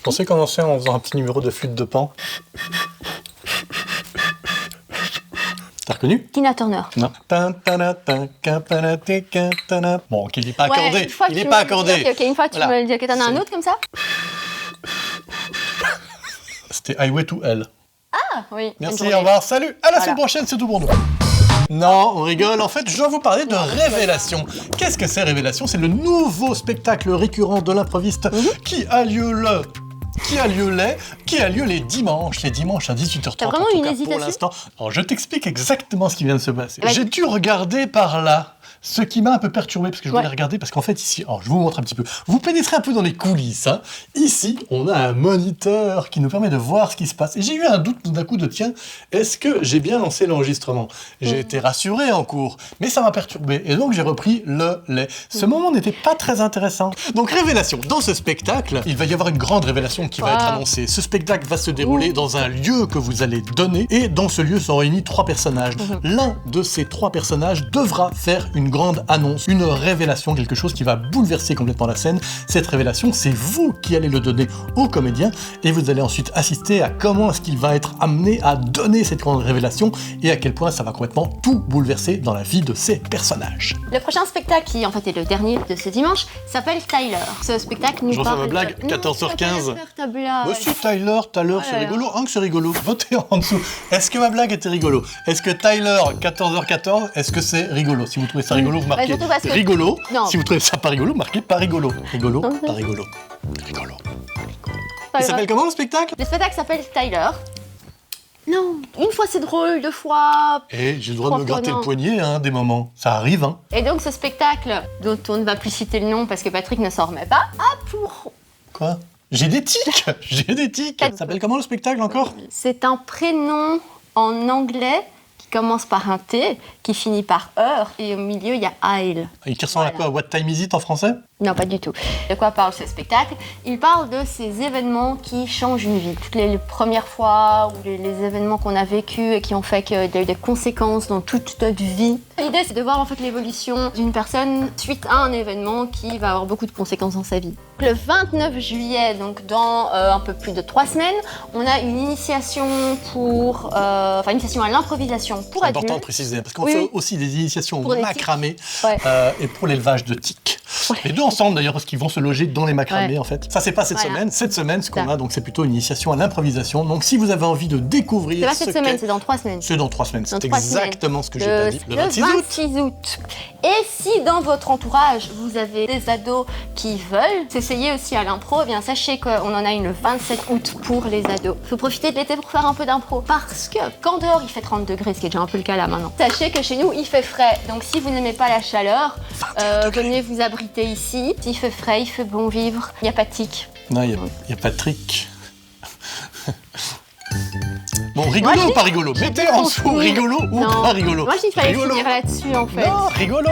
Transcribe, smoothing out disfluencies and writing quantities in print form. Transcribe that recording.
pensais commencer en faisant un petit numéro de flûte de Pan. T'as reconnu? Tina Turner. Non. Bon, ok, il n'est pas accordé. Il n'est pas accordé. Ok, une fois tu me le dis. Ok, t'en as un autre comme ça? C'était Highway to Hell. Ah, oui. Merci, au revoir, salut. À la semaine prochaine, c'est tout pour nous. Non, on rigole. En fait, je dois vous parler de Révélation. Qu'est-ce que c'est Révélation? C'est le nouveau spectacle récurrent de l'improviste qui a lieu les dimanches à 18h30. T'as vraiment en tout une cas, hésitation? pour l'instant. Alors, je t'explique exactement ce qui vient de se passer. J'ai dû regarder par là. Ce qui m'a un peu perturbé, parce que je voulais regarder, parce qu'en fait, ici, alors je vous montre un petit peu. Vous pénétrez un peu dans les coulisses. Hein. Ici, on a un moniteur qui nous permet de voir ce qui se passe. Et j'ai eu un doute tout d'un coup de, tiens, est-ce que j'ai bien lancé l'enregistrement? J'ai été rassuré en cours, mais ça m'a perturbé. Et donc, j'ai repris le lait. Ce moment n'était pas très intéressant. Donc, révélation. Dans ce spectacle, il va y avoir une grande révélation qui va être annoncée. Ce spectacle va se dérouler dans un lieu que vous allez donner. Et dans ce lieu sont réunis 3 personnages. L'un de ces 3 personnages devra faire une grande annonce, une révélation, quelque chose qui va bouleverser complètement la scène. Cette révélation, c'est vous qui allez le donner au comédien et vous allez ensuite assister à comment est-ce qu'il va être amené à donner cette grande révélation et à quel point ça va complètement tout bouleverser dans la vie de ces personnages. Le prochain spectacle, qui en fait est le dernier de ce dimanche, s'appelle Tyler. Ce spectacle nous Je refais parle... ma blague, 14h15. Ta blague. Monsieur Tyler, tout à l'heure, c'est rigolo. Hein que c'est rigolo. Votez en dessous. Est-ce que ma blague était rigolo? Est-ce que Tyler, 14h14, est-ce que c'est rigolo? Si vous trouvez ça rigolo, vous marquez rigolo. Non. Si vous trouvez ça pas rigolo, marquez pas rigolo. Rigolo, pas rigolo. Rigolo. Il s'appelle comment le spectacle? Le spectacle s'appelle Tyler. Non, une fois c'est drôle, 2 fois... Et j'ai le droit de me gratter le poignet, hein, des moments. Ça arrive, hein. Et donc ce spectacle, dont on ne va plus citer le nom parce que Patrick ne s'en remet pas, a pour... Quoi? J'ai des tics. J'ai des tics. Ça s'appelle comment le spectacle encore? C'est un prénom en anglais qui commence par un T, qui finit par heure, et au milieu il y a Isle. Et qui ressemble à quoi? What time is it en français? Non, pas du tout. De quoi parle ce spectacle? Il parle de ces événements qui changent une vie. Toutes les premières fois, ou les événements qu'on a vécus et qui ont fait qu'il y a eu des conséquences dans toute notre vie. L'idée, c'est de voir en fait l'évolution d'une personne suite à un événement qui va avoir beaucoup de conséquences dans sa vie. Le 29 juillet, donc dans un peu plus de 3 semaines, on a une initiation pour... une initiation à l'improvisation pour adultes. C'est important de préciser, parce qu'on fait aussi des initiations au macramé et pour l'élevage de tiques. Les deux ensemble d'ailleurs, parce qu'ils vont se loger dans les macramés en fait. Ça, c'est pas cette semaine. Cette semaine, ce qu'on a, donc c'est plutôt une initiation à l'improvisation. Donc si vous avez envie de découvrir... C'est pas cette semaine, c'est dans 3 semaines. C'est dans 3 semaines, c'est exactement ce que j'ai pas dit. Le 26 août. Et si dans votre entourage, vous avez des ados qui veulent s'essayer aussi à l'impro, eh bien sachez qu'on en a une le 27 août pour les ados. Il faut profiter de l'été pour faire un peu d'impro. Parce que quand dehors il fait 30 degrés, ce qui est déjà un peu le cas là maintenant, sachez que chez nous il fait frais. Donc si vous n'aimez pas la chaleur, venez vous abriter ici. Il fait frais, il fait bon vivre, il n'y a pas de tic. Non, il n'y a pas de trick. Bon, rigolo ou pas rigolo? Mettez en dessous rigolo ou pas rigolo. Moi, il fallait finir là-dessus, en fait. Non, rigolo.